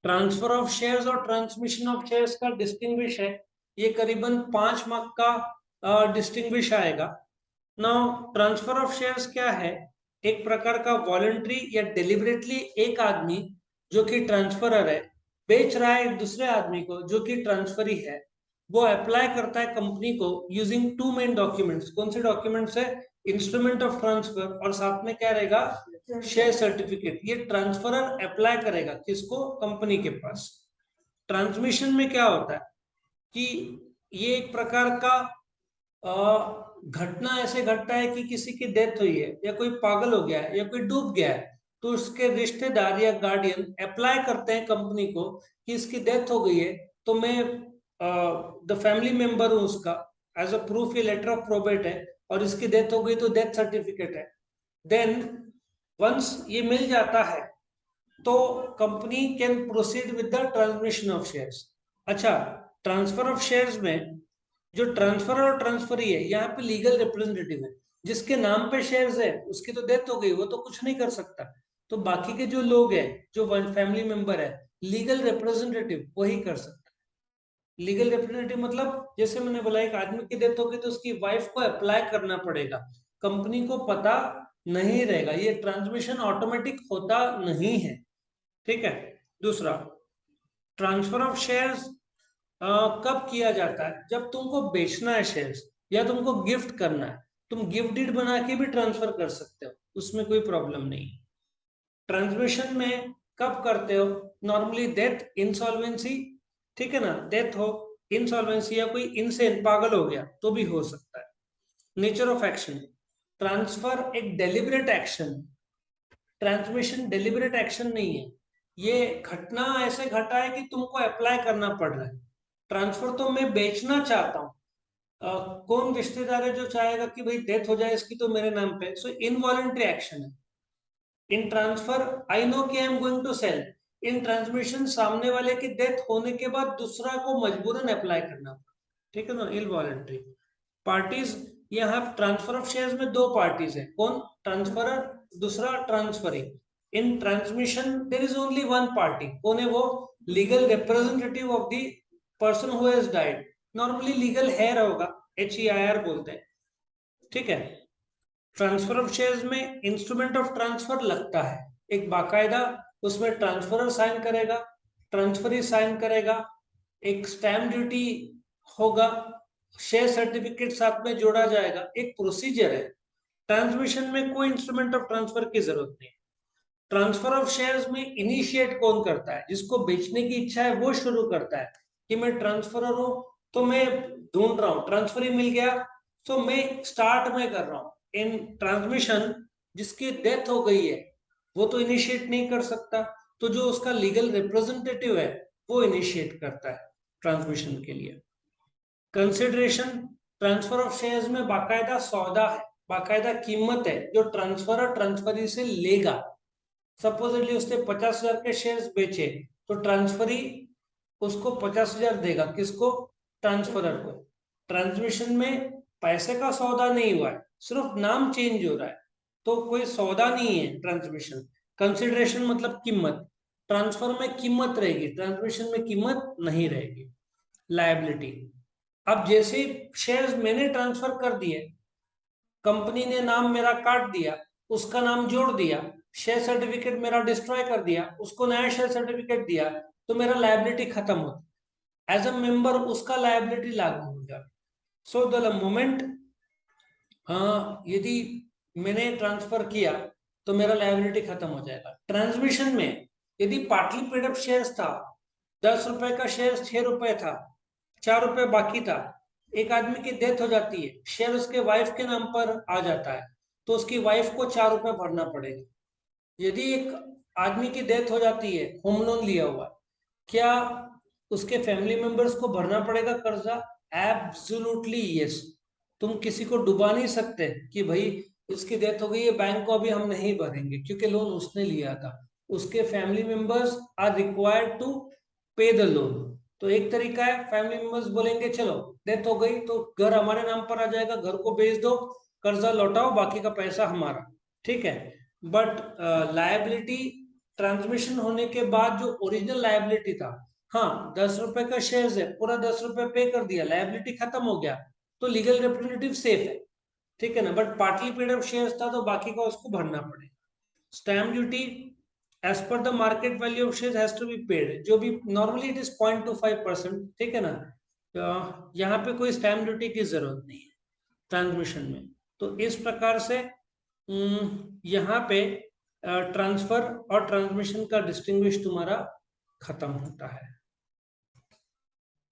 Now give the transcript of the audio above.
Transfer of shares और transmission of shares का distinguish है, ये करीबन 5 मार्क का डिस्टिंग्विश आएगा। नाउ ट्रांसफर ऑफ शेयर्स क्या है? एक प्रकार का वॉलंटरी या डेलिबरेटली एक आदमी जो कि ट्रांसफरर है बेच रहा है एक दूसरे आदमी को जो कि ट्रांसफरी है, वो अप्लाई करता है कंपनी को यूजिंग टू मेन डॉक्यूमेंट्स। कौन से डॉक्यूमेंट्स है? इंस्ट्रूमेंट ऑफ ट्रांसफर और साथ में क्या रहेगा? Share certificate. ये ट्रांसफरर अप्लाई करेगा किसको? कंपनी के पास। ट्रांसमिशन में क्या होता है कि ये एक प्रकार का घटना ऐसे घटता है कि किसी की डेथ हुई है या कोई पागल हो गया है या कोई डूब गया है, तो उसके रिश्तेदार या गार्डियन अप्लाई करते हैं कंपनी को कि इसकी डेथ हो गई है, तो मैं द फैमिली मेंबर हूं उसका, एज अ प्रूफ ये लेटर ऑफ प्रोबेट है और इसकी डेथ हो गई तो डेथ सर्टिफिकेट है। देन वंस ये मिल जाता है तो company can proceed with the transmission of shares. अच्छा, ट्रांसफर ऑफ शेयर्स में जो ट्रांसफर और ट्रांसफरी है, यहाँ पे लीगल रिप्रेजेंटेटिव है। जिसके नाम पे शेयर्स है उसकी तो डेथ हो गई, वो तो कुछ नहीं कर सकता। तो बाकी के जो लोग हैं, जो फैमिली मेंबर है, लीगल रिप्रेजेंटेटिव वही कर सकता है। लीगल रिप्रेजेंटेटिव मतलब जैसे मैंने बोला एक आदमी की डेथ होगी तो उसकी वाइफ को अप्लाई करना पड़ेगा, कंपनी को पता नहीं रहेगा, ये ट्रांसमिशन ऑटोमेटिक होता नहीं है। ठीक है। दूसरा, ट्रांसफर ऑफ शेयर्स कब किया जाता है? जब तुमको बेचना है शेयर्स या तुमको गिफ्ट करना है, तुम गिफ्ट डीड बना के भी ट्रांसफर कर सकते हो, उसमें कोई प्रॉब्लम नहीं। ट्रांसमिशन में कब करते हो? नॉर्मली डेथ, इंसॉल्वेंसी, ठीक है ना, डेथ हो, इंसॉल्वेंसी या कोई इनसेन पागल हो गया तो भी हो सकता है। नेचर ऑफ एक्शन, ट्रांसफर एक deliberate action, transmission deliberate action नहीं है। ये घटना ऐसे घटा है कि तुमको अप्लाई करना पड़ रहा है। ट्रांसफर तो मैं बेचना चाहता हूँ, कौन रिश्तेदार है जो चाहेगा कि भाई डेथ हो जाए इसकी तो मेरे नाम पे? सो इनवॉलंटरी एक्शन है। इन ट्रांसफर आई नो कि I am going to sell. In transmission सामने वाले की डेथ होने के बाद दूसरा को मजबूरन अप्लाई करना पड़ा, ठीक है ना, इनवॉलंटरी। पार्टीज, यहाँ ट्रांसफर ऑफ शेयर्स में दो पार्टीज है, कौन? ट्रांसफरर, दूसरा transferee. In transmission there is only one party, कौन है वो? Legal representative of the person who has died. Normally legal heir होगा, HEIR बोलते हैं। ठीक है। ट्रांसफर ऑफ शेयर्स में इंस्ट्रूमेंट ऑफ ट्रांसफर लगता है एक बाकायदा, उसमें ट्रांसफरर साइन करेगा, ट्रांसफरी साइन करेगा, एक स्टैम्प ड्यूटी होगा, शेयर सर्टिफिकेट साथ में जोड़ा जाएगा, एक प्रोसीजर है। ट्रांसमिशन में कोई इंस्ट्रूमेंट ऑफ ट्रांसफर की जरूरत नहीं। ट्रांसफर ऑफ शेयर्स में इनिशिएट कौन करता है? जिसको बेचने की इच्छा है वो शुरू करता है कि मैं ट्रांसफरर हूं, तो मैं ढूंढ रहा हूं, ट्रांसफरी मिल गया तो मैं स्टार्ट में कर रहा हूं। इन ट्रांसमिशन जिसकी डेथ हो गई है वो तो इनिशिएट नहीं कर सकता, तो जो उसका लीगल रिप्रेजेंटेटिव है वो इनिशिएट करता है ट्रांसमिशन के लिए। कंसिडरेशन, ट्रांसफर ऑफ शेयर्स में बाकायदा सौदा है, बाकायदा कीमत है जो ट्रांसफरर ट्रांसफरी से लेगा। सपोजिटली उसने 50,000 के शेयर्स बेचे तो ट्रांसफरी उसको 50,000 देगा, किसको? ट्रांसफरर को। ट्रांसमिशन में पैसे का सौदा नहीं हुआ है, सिर्फ नाम चेंज हो रहा है, तो कोई सौदा नहीं है ट्रांसमिशन। कंसिडरेशन मतलब कीमत, ट्रांसफर में कीमत रहेगी, ट्रांसमिशन में कीमत नहीं रहेगी। लायबिलिटी, अब जैसे शेयर्स मैंने ट्रांसफर कर दिए, कंपनी ने नाम मेरा काट दिया, उसका नाम जोड़ दिया, शेयर सर्टिफिकेट मेरा डिस्ट्रॉय कर दिया, उसको नया शेयर सर्टिफिकेट दिया, तो मेरा लायबिलिटी खत्म होती। एज अ मेंबर उसका लायबिलिटी लागू हो जाए। सो द मोमेंट यदि मैंने ट्रांसफर किया तो मेरा लायबिलिटी खत्म हो जाएगा। ट्रांसमिशन में यदि पार्टली पेड अप शेयर्स था, 10 रुपए का शेयर 6 रुपए था, 4 रुपए बाकी था, एक आदमी की डेथ हो जाती है, शेयर उसके वाइफ के नाम पर आ जाता है, तो उसकी वाइफ को 4 रुपए भरना पड़ेगा। यदि एक आदमी की डेथ हो जाती है, होम लोन लिया हुआ, क्या उसके फैमिली मेंबर्स को भरना पड़ेगा कर्जा? Absolutely yes. तुम किसी को डुबा नहीं सकते कि भाई इसकी डेथ हो गई है, बैंक को अभी हम नहीं भरेंगे क्योंकि लोन उसने लिया था। उसके family members are required to pay the loan. तो एक तरीका है, फैमिली मेंबर्स बोलेंगे चलो डेथ हो गई तो घर हमारे नाम पर आ जाएगा, घर को बेच दो, कर्जा लौटाओ, बाकी का पैसा हमारा। ठीक है। बट लायबिलिटी ट्रांसमिशन होने के बाद जो ओरिजिनल लायबिलिटी था, हाँ 10 रुपए का शेयर है, पूरा 10 रुपए पे कर दिया, लायबिलिटी खत्म हो गया, तो लीगल रिप्रेजेंटेटिव सेफ है, ठीक है ना। But partly paid up shares था तो बाकी का उसको भरना पड़ेगा। Stamp duty as per the market value of share has to be paid, जो भी नॉर्मली इट इज 0.25%, ठीक है ना। यहाँ पे कोई स्टैम्प ड्यूटी की जरूरत नहीं है ट्रांसमिशन में। तो इस प्रकार से यहाँ पे ट्रांसफर और ट्रांसमिशन का डिस्टिंग्विश तुम्हारा खत्म होता है।